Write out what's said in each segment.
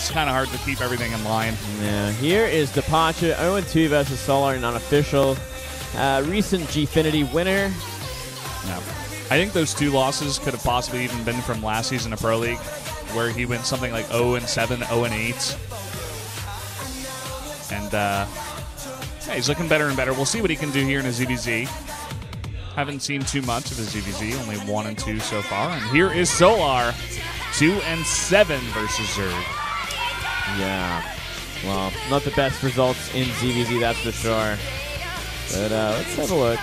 it's kind of hard to keep everything in line. Yeah, here is DeParture 0-2 versus Solar in unofficial. Recent Gfinity winner. Yeah. I think those 2 losses could have possibly even been from last season of Pro League, where he went something like 0-7, 0-8. And yeah, he's looking better and better. We'll see what he can do here in a ZVZ. Haven't seen too much of his ZVZ, only 1-2 so far. And here is Solar, 2-7 versus Zerg. Yeah, well, not the best results in ZVZ, that's for sure. But let's have a look.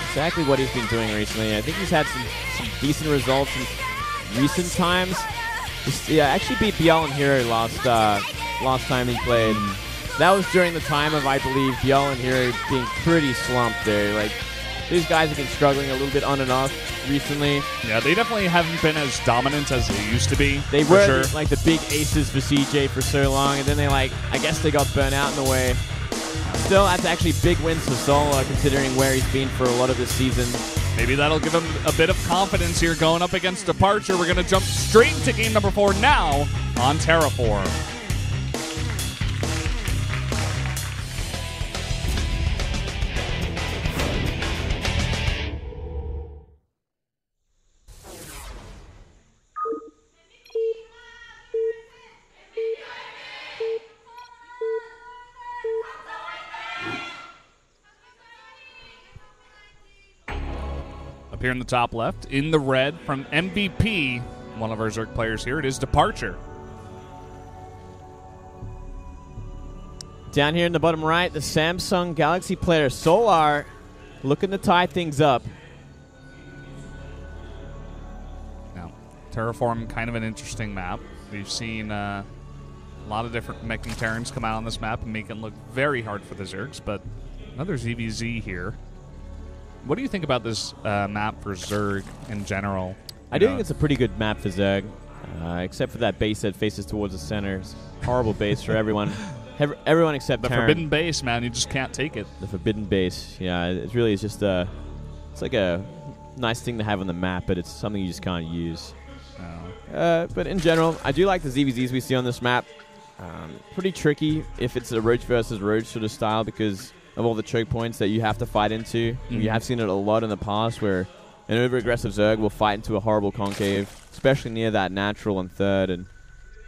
Exactly what he's been doing recently. I think he's had some decent results in recent times. Yeah, actually beat Bial and Hero last time he played. That was during the time of, I believe, Bial and Hero being pretty slumped there. Like, these guys have been struggling a little bit on and off recently. Yeah, they definitely haven't been as dominant as they used to be. They were like the big aces for CJ for so long, and then they I guess they got burnt out in a way. Still, that's actually big wins for Solar, considering where he's been for a lot of this season. Maybe that'll give him a bit of confidence here going up against DeParture. We're going to jump straight into game number 4 now on Terraform. Up here in the top left, in the red from MVP, one of our Zerg players here, it is DeParture. Down here in the bottom right, the Samsung Galaxy player Solar looking to tie things up. Now, Terraform, kind of an interesting map. We've seen a lot of different meching Terrans come out on this map and make it look very hard for the Zergs, but another ZVZ here. What do you think about this map for Zerg in general? I do think it's a pretty good map for Zerg, except for that base that faces towards the center. It's a horrible base for everyone. Everyone except the Terran. forbidden base, man. You just can't take it. The forbidden base. Yeah, it really is just it's like a nice thing to have on the map, but it's something you just can't use. No. But in general, I do like the ZVZs we see on this map. Pretty tricky if it's a Roach versus Roach sort of style because of all the choke points that you have to fight into. You have seen it a lot in the past where an over-aggressive Zerg will fight into a horrible concave, especially near that natural and third, and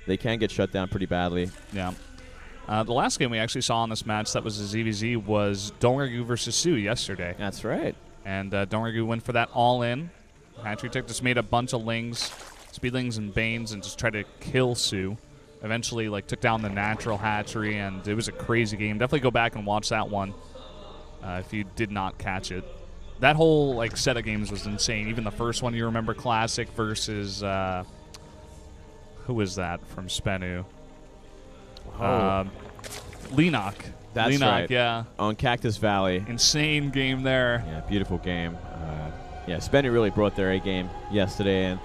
they can get shut down pretty badly. Yeah. The last game we actually saw on this match that was a ZVZ was Dongregoo versus Su yesterday. That's right. And Dongregoo went for that all-in. Hatchery Tech just made a bunch of Lings, Speedlings and Banes, and just tried to kill Su. Eventually, took down the natural hatchery, and it was a crazy game. Definitely go back and watch that one if you did not catch it. That whole set of games was insane. Even the first one, you remember, Classic versus who was that from Spenu? Lenok. That's Lenok, right. Yeah. On Cactus Valley. Insane game there. Yeah, beautiful game. Yeah, Spenu really brought their A game yesterday, and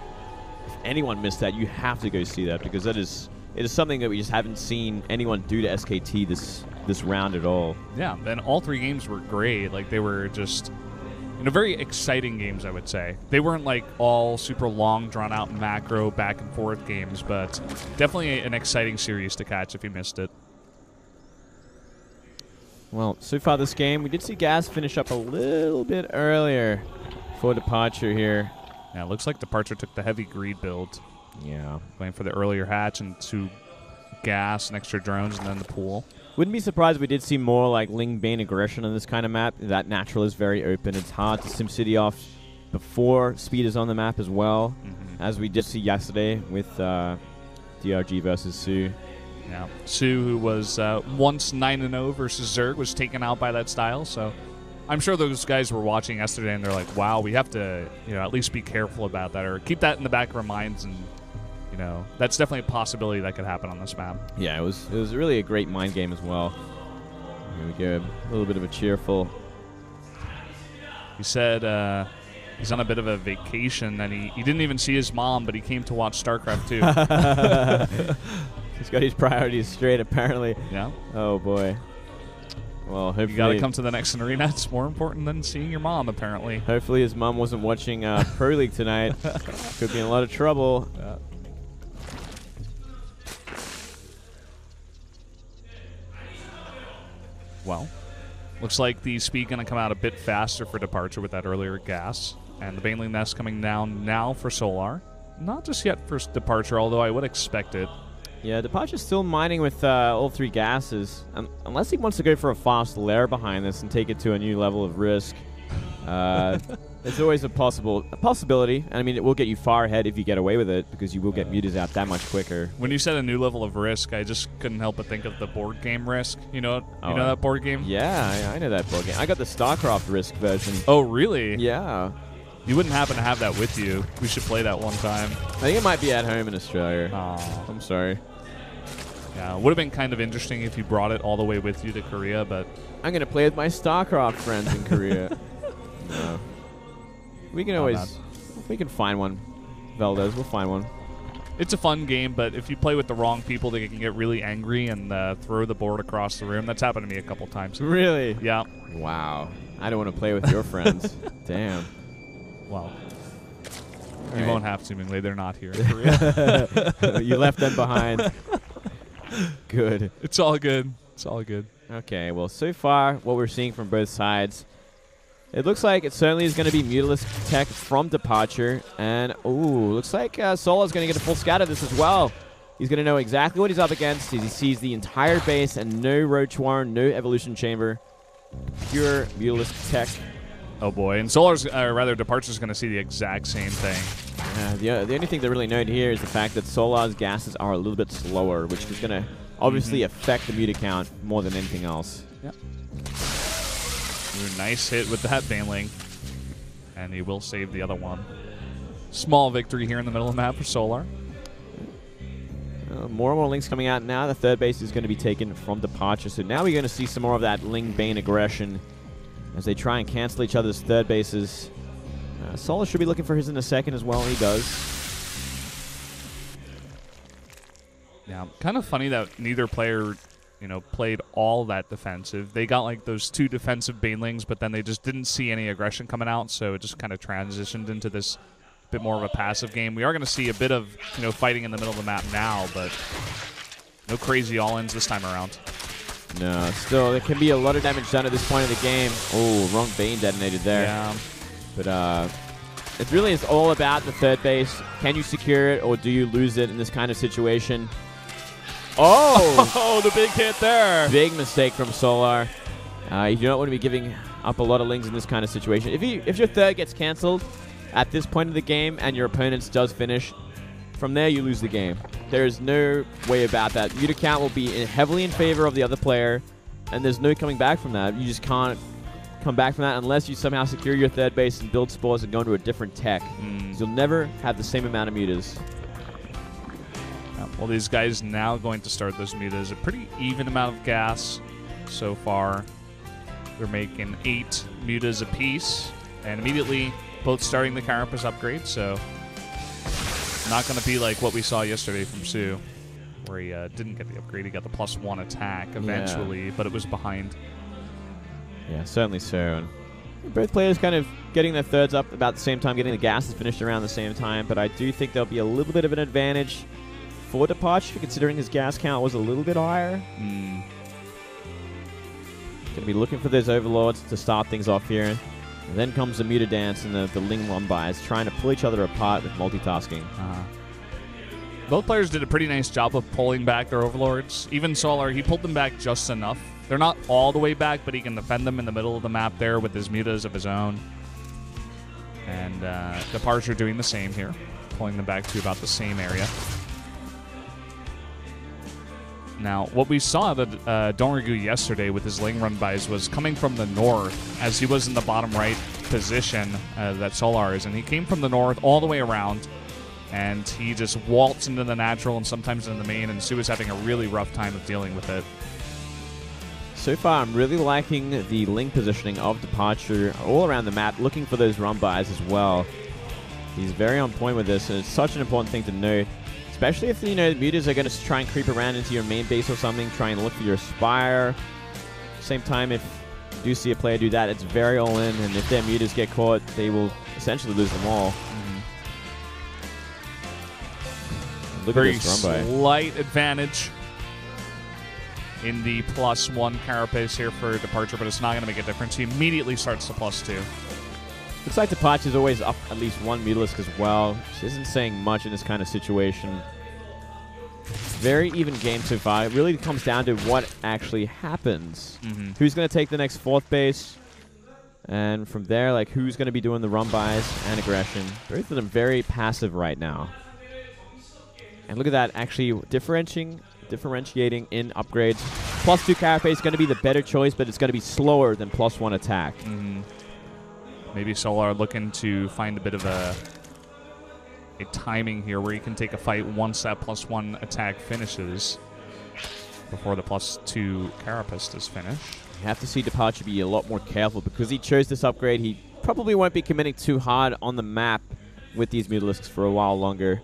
if anyone missed that, you have to go see that because it is something that we just haven't seen anyone do to SKT this round at all. Yeah, and all 3 games were great. They were just very exciting games, I would say. They weren't all super long, drawn-out macro back-and-forth games, but definitely an exciting series to catch if you missed it. Well, so far this game, we did see Gas finish up a little bit earlier for DeParture here. Yeah, it looks like DeParture took the heavy greed build. Yeah. Going for the earlier hatch and 2 gas and extra drones and then the pool. Wouldn't be surprised if we did see more Ling Bane aggression on this kind of map. That natural is very open. It's hard to SimCity off before speed is on the map as well, as we did see yesterday with DRG versus Su. Yeah, Su, who was once 9-0 versus Zerg, was taken out by that style, so I'm sure those guys were watching yesterday and they're like, wow, we have to at least be careful about that or keep that in the back of our minds, and that's definitely a possibility that could happen on this map. Yeah, it was really a great mind game as well. Here we go, a little bit of a cheerful. He said he's on a bit of a vacation and he didn't even see his mom, but he came to watch Starcraft too. He's got his priorities straight, apparently. Yeah. Oh, boy. Well, hopefully... You got to come to the next arena. It's more important than seeing your mom, apparently. Hopefully his mom wasn't watching Pro League tonight. Could be in a lot of trouble. Yeah. Well, looks like the speed going to come out a bit faster for DeParture with that earlier gas. And the Baneling Nest coming down now for Solar. Not just yet for DeParture, although I would expect it. Yeah, DeParture's still mining with all 3 gases. Unless he wants to go for a fast lair behind this and take it to a new level of risk. There's always a possibility. And I mean, it will get you far ahead if you get away with it, because you will get mutas out that much quicker. When you said a new level of risk, I just couldn't help but think of the board game Risk. You know that board game? Yeah, I know that board game. I got the Starcraft Risk version. Oh, really? Yeah. You wouldn't happen to have that with you. We should play that one time. I think it might be at home in Australia. Aww. I'm sorry. Yeah, it would have been kind of interesting if you brought it all the way with you to Korea, but... I'm going to play with my Starcraft friends in Korea. No. We can always... We can find one. Veldez, we'll find one. It's a fun game, but if you play with the wrong people, they can get really angry and throw the board across the room. That's happened to me a couple times. Really? Yeah. Wow. I don't want to play with your friends. Damn. Well, All you right. won't have to, Mingley. They're not here in Korea. You left them behind. Good. It's all good. It's all good. Okay, well, so far, what we're seeing from both sides, it looks like it certainly is going to be mutalist tech from DeParture. And, ooh, looks like Solar's going to get a full scatter of this as well. He's going to know exactly what he's up against. He sees the entire base and no Roach Warren, no Evolution Chamber. Pure mutalist tech. Oh, boy. And Solar's, rather, DeParture's going to see the exact same thing. The only thing to really note here is the fact that Solar's gases are a little bit slower, which is going to obviously affect the muta count more than anything else. Yep. Nice hit with that Baneling. And he will save the other one. Small victory here in the middle of the map for Solar. More and more links coming out now. The third base is going to be taken from DeParture. So now we're going to see some more of that Ling Bane aggression as they try and cancel each other's third bases. Solar should be looking for his in a second as well. He does. Yeah, kind of funny that neither player, played all that defensive. They got like those 2 defensive Banelings, but then they just didn't see any aggression coming out, so it just kind of transitioned into this bit more of a passive game. We are going to see a bit of, fighting in the middle of the map now, but no crazy all-ins this time around. No, still, there can be a lot of damage done at this point in the game. Oh, wrong Bane detonated there. Yeah. But it really is all about the third base. Can you secure it, or do you lose it in this kind of situation? Oh, the big hit there. Big mistake from Solar. You do not want to be giving up a lot of lings in this kind of situation. If your third gets cancelled at this point of the game and your opponent's does finish, from there you lose the game. There is no way about that. Muta count will be heavily in favor of the other player, and there's no coming back from that. You just can't come back from that unless you somehow secure your third base and build spores and go into a different tech. You'll never have the same amount of mutas. Well, these guys now going to start those mutas. A pretty even amount of gas so far. They're making 8 mutas apiece, and immediately both starting the Carapace upgrade, so not going to be like what we saw yesterday from Sue, where he didn't get the upgrade. He got the +1 attack eventually, but it was behind. Yeah, certainly so. And both players kind of getting their thirds up about the same time, getting the gases finished around the same time, but I do think there'll be a little bit of an advantage for DeParture, considering his gas count was a little bit higher. Going to be looking for those overlords to start things off here. And then comes the Muta Dance and the Ling Lumbais, trying to pull each other apart with multitasking. Both players did a pretty nice job of pulling back their overlords. Even Solar, he pulled them back just enough. They're not all the way back, but he can defend them in the middle of the map there with his mutas of his own. And DeParture doing the same here, pulling them back to about the same area. Now, what we saw that Dongrigu yesterday with his Ling Run buys was coming from the north, as he was in the bottom right position that Solar is, and he came from the north all the way around, and he just waltzed into the natural and sometimes into the main, and Sue is having a really rough time of dealing with it. So far, I'm really liking the Ling positioning of DeParture all around the map, looking for those run buys as well. He's very on point with this, and it's such an important thing to note. Especially if, the mutas are going to try and creep around into your main base or something, try and look for your Spire. Same time, if you do see a player do that, it's very all-in, and if their mutas get caught, they will essentially lose them all. Look Very at this run by. slight advantage. in the +1 carapace here for DeParture, but it's not going to make a difference. He immediately starts to +2. Looks like DeParture is always up at least one Mutalisk as well. She isn't saying much in this kind of situation. Very even game so far. It really comes down to what actually happens. Who's going to take the next 4th base? And from there, like, who's going to be doing the run-bys and aggression? Both of them very passive right now. And look at that, actually differentiating in upgrades. +2 carapace is going to be the better choice, but it's going to be slower than +1 attack. Maybe Solar looking to find a bit of a timing here where he can take a fight once that +1 attack finishes before the +2 carapace is finished. You have to see DeParture be a lot more careful because he chose this upgrade. He probably won't be committing too hard on the map with these Mutalisks for a while longer.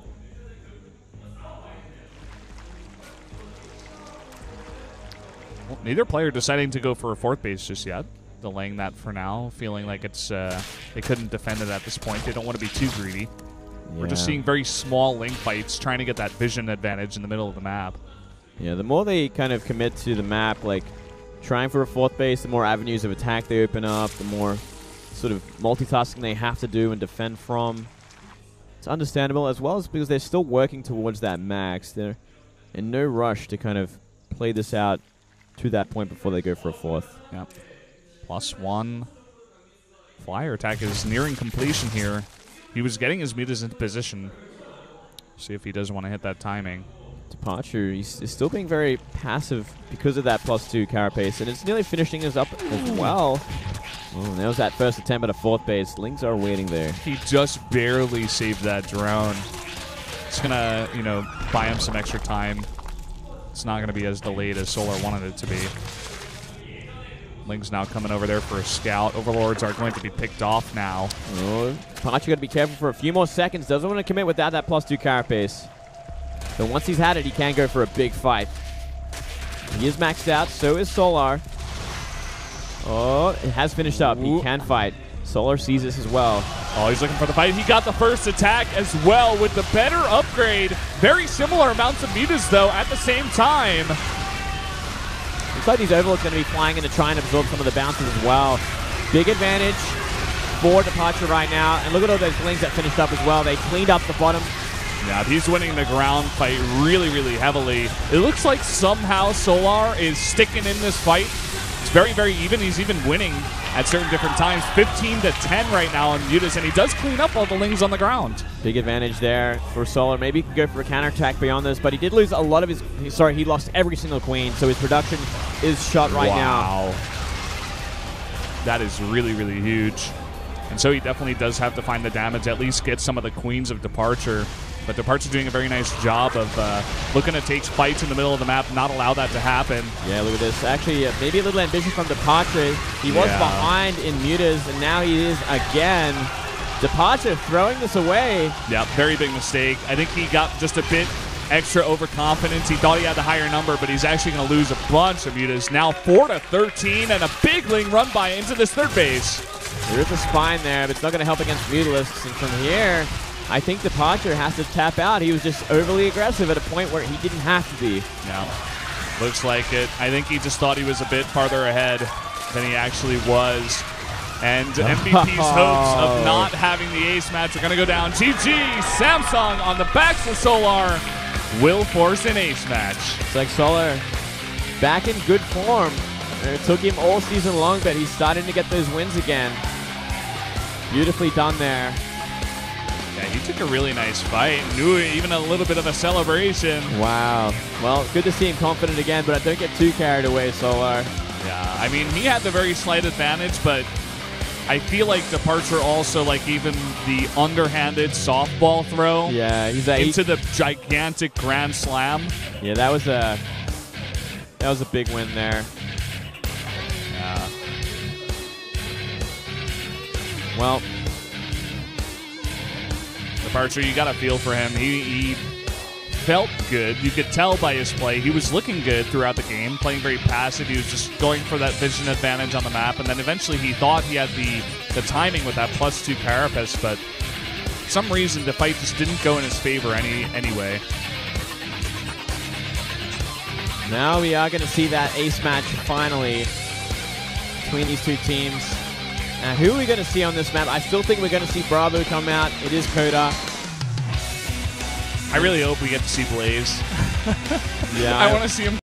Well, neither player deciding to go for a 4th base just yet. Delaying that for now, feeling like it's they couldn't defend it at this point. They don't want to be too greedy. Yeah. We're just seeing very small link fights, trying to get that vision advantage in the middle of the map. Yeah, the more they kind of commit to the map, like trying for a 4th base, the more avenues of attack they open up, the more sort of multitasking they have to do and defend from. It's understandable, as well as because they're still working towards that max. They're in no rush to kind of play this out to that point before they go for a 4th. Yep. +1 flyer attack is nearing completion here. He was getting his mutas into position. See if he does want to hit that timing. DeParture, he's still being very passive because of that +2 carapace, and it's nearly finishing us up as well. Oh, there's that first attempt at a 4th base. Lings are waiting there. He just barely saved that drone. It's going to, you know, buy him some extra time. It's not going to be as delayed as Solar wanted it to be. Ling's now coming over there for a scout. Overlords are going to be picked off now. Oh, DeParture got to be careful for a few more seconds. Doesn't want to commit without that +2 carapace. But once he's had it, he can go for a big fight. He is maxed out. So is Solar. Oh, it has finished up. He can fight. Solar sees this as well. Oh, he's looking for the fight. He got the first attack as well with the better upgrade. Very similar amounts of mutas, though, at the same time. Looks like these Overlords going to be flying in to try and absorb some of the bounces as well. Big advantage for DeParture right now. And look at all those Lings that finished up as well. They cleaned up the bottom. Yeah, he's winning the ground fight really, really heavily. It looks like somehow Solar is sticking in this fight. It's very, very even. He's even winning at certain different times. 15-10 right now on mutas, and he does clean up all the Lings on the ground. Big advantage there for Solar. Maybe he can go for a counterattack beyond this, but he did lose a lot of his... Sorry, he lost every single queen, so his production is shot right now. Wow. That is really, really huge. And so he definitely does have to find the damage, at least get some of the queens of DeParture. But DeParture doing a very nice job of looking to take fights in the middle of the map, not allow that to happen. Yeah, look at this. Actually, maybe a little ambition from DeParture. He was behind in mutas, and now he is again. DeParture throwing this away. Yeah, very big mistake. I think he got just a bit extra overconfidence. He thought he had the higher number, but he's actually going to lose a bunch of mutas. Now 4-13, and a big Ling run by into this 3rd base. There is a spine there, but it's not going to help against Mutalisks. And from here, I think DeParture has to tap out. He was just overly aggressive at a point where he didn't have to be. Yeah, looks like it. I think he just thought he was a bit farther ahead than he actually was. And MVP's hopes of not having the ace match are going to go down. GG, Samsung on the backs of Solar will force an ace match. It's like Solar back in good form. It took him all season long, but he's starting to get those wins again. Beautifully done there. Yeah, he took a really nice fight. Knew even a little bit of a celebration. Wow. Well, good to see him confident again, but don't get too carried away, Solar. Yeah, I mean, he had the very slight advantage, but I feel like DeParture also, like, even the underhanded softball throw into the gigantic grand slam. Yeah, that was a big win there. Yeah. Well, DeParture, you got to feel for him. He felt good. You could tell by his play. He was looking good throughout the game, playing very passive. He was just going for that vision advantage on the map, and then eventually he thought he had the timing with that +2 carapace, but for some reason the fight just didn't go in his favor anyway. Now we are going to see that ace match finally between these two teams. Now, who are we going to see on this map? I still think we're going to see Bravo come out. It is Coda. I really hope we get to see Blaze. Yeah, I want to see him